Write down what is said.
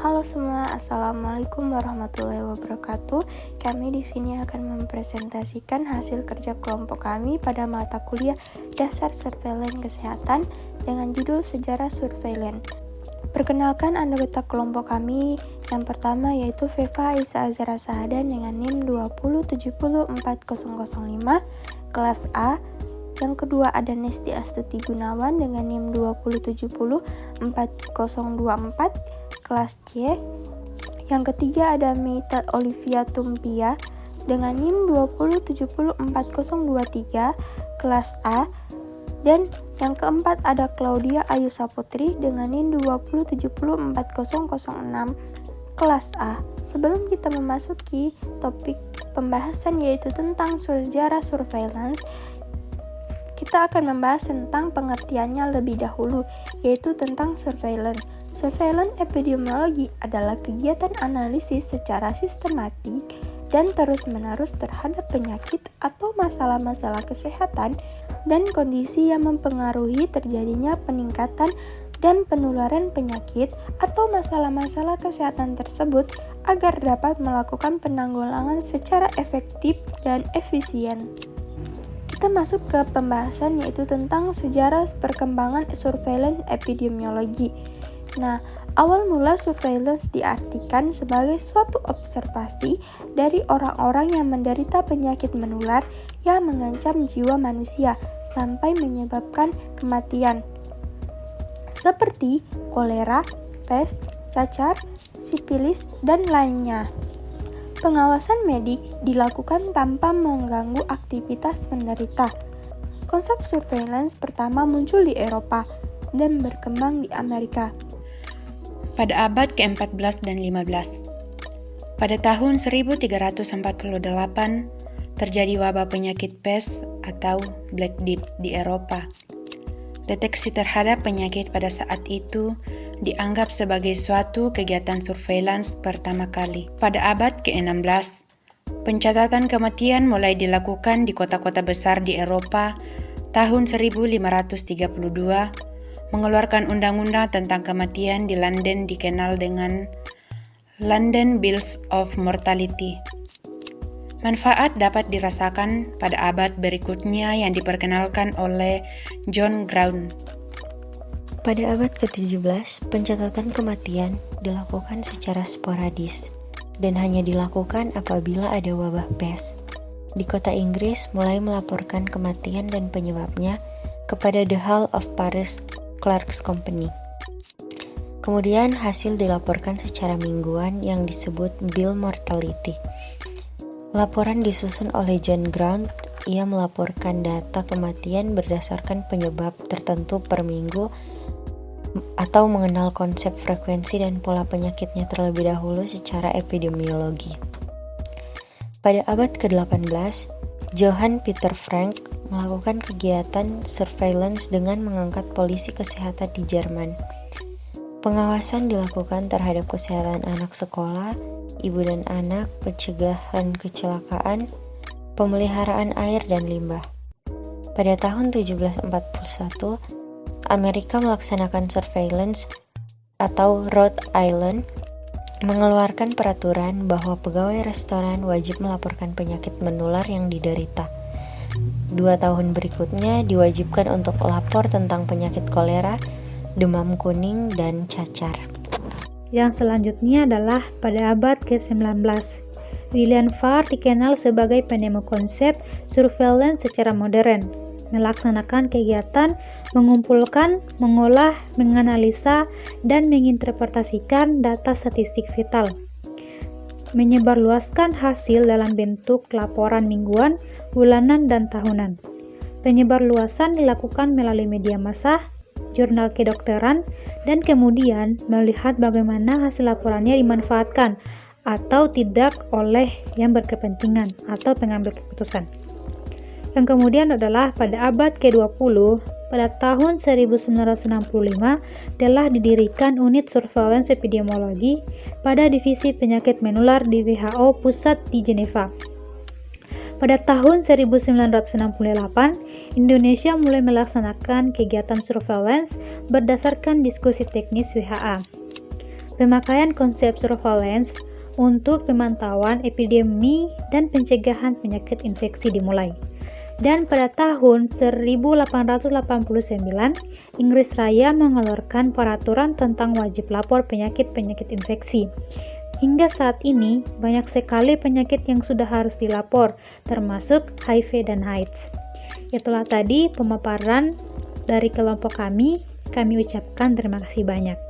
Halo semua, assalamualaikum warahmatullahi wabarakatuh. Kami di sini akan mempresentasikan hasil kerja kelompok kami pada mata kuliah Dasar Surveillance Kesehatan dengan judul Sejarah Surveillance. Perkenalkan anggota kelompok kami. Yang pertama yaitu Feva Aisyah Azhara Sahadan dengan NIM 2070405 kelas A. Yang kedua ada Nesti Astuti Gunawan dengan NIM 2070424 kelas C. Yang ketiga ada Meita Olivia Tumpia dengan NIM 2070423 kelas A. Dan yang keempat ada Claudia Ayu Saputri dengan NIM 2074006 kelas A. Sebelum kita memasuki topik pembahasan yaitu tentang sejarah surveillance, kita akan membahas tentang pengertiannya lebih dahulu, yaitu tentang surveillance. Surveillance epidemiologi adalah kegiatan analisis secara sistematik dan terus-menerus terhadap penyakit atau masalah-masalah kesehatan dan kondisi yang mempengaruhi terjadinya peningkatan dan penularan penyakit atau masalah-masalah kesehatan tersebut agar dapat melakukan penanggulangan secara efektif dan efisien. Kita masuk ke pembahasan yaitu tentang sejarah perkembangan surveillance epidemiologi. Nah, awal mula surveillance diartikan sebagai suatu observasi dari orang-orang yang menderita penyakit menular yang mengancam jiwa manusia sampai menyebabkan kematian, seperti kolera, pes, cacar, sifilis, dan lainnya. Pengawasan medik dilakukan tanpa mengganggu aktivitas penderita. Konsep surveillance pertama muncul di Eropa dan berkembang di Amerika pada abad ke-14 dan 15. Pada tahun 1348, terjadi wabah penyakit pes atau Black Death di Eropa. Deteksi terhadap penyakit pada saat itu dianggap sebagai suatu kegiatan surveillance pertama kali. Pada abad ke-16, pencatatan kematian mulai dilakukan di kota-kota besar di Eropa. Tahun 1532, mengeluarkan undang-undang tentang kematian di London dikenal dengan London Bills of Mortality. Manfaat dapat dirasakan pada abad berikutnya yang diperkenalkan oleh John Ground. Pada abad ke-17, pencatatan kematian dilakukan secara sporadis dan hanya dilakukan apabila ada wabah pes. Di kota Inggris mulai melaporkan kematian dan penyebabnya kepada The Hall of Paris Clerks Company. Kemudian hasil dilaporkan secara mingguan yang disebut Bill Mortality. Laporan disusun oleh John Ground. Ia melaporkan data kematian berdasarkan penyebab tertentu per minggu atau mengenal konsep frekuensi dan pola penyakitnya terlebih dahulu secara epidemiologi. Pada abad ke-18, Johann Peter Frank melakukan kegiatan surveillance dengan mengangkat polisi kesehatan di Jerman. Pengawasan dilakukan terhadap kesehatan anak sekolah, ibu dan anak, pencegahan kecelakaan, pemeliharaan air dan limbah. Pada tahun 1741, Amerika melaksanakan surveillance atau Rhode Island mengeluarkan peraturan bahwa pegawai restoran wajib melaporkan penyakit menular yang diderita. 2 tahun berikutnya diwajibkan untuk lapor tentang penyakit kolera, demam kuning, dan cacar. Yang selanjutnya adalah pada abad ke-19. William Farr dikenal sebagai penemu konsep surveillance secara modern, melaksanakan kegiatan mengumpulkan, mengolah, menganalisa, dan menginterpretasikan data statistik vital. Menyebarluaskan hasil dalam bentuk laporan mingguan, bulanan, dan tahunan. Penyebarluasan dilakukan melalui media massa, jurnal kedokteran, dan kemudian melihat bagaimana hasil laporannya dimanfaatkan atau tidak oleh yang berkepentingan atau pengambil keputusan. Yang kemudian adalah pada abad ke-20, pada tahun 1965 telah didirikan unit surveillance epidemiologi pada divisi penyakit menular di WHO pusat di Jeneva. Pada tahun 1968, Indonesia mulai melaksanakan kegiatan surveillance berdasarkan diskusi teknis WHA. pemakaian konsep surveillance untuk pemantauan epidemi dan pencegahan penyakit infeksi dimulai. Dan pada tahun 1889, Inggris Raya mengeluarkan peraturan tentang wajib lapor penyakit-penyakit infeksi. Hingga saat ini, banyak sekali penyakit yang sudah harus dilapor, termasuk HIV dan AIDS. Itulah tadi pemaparan dari kelompok kami. Kami ucapkan terima kasih banyak.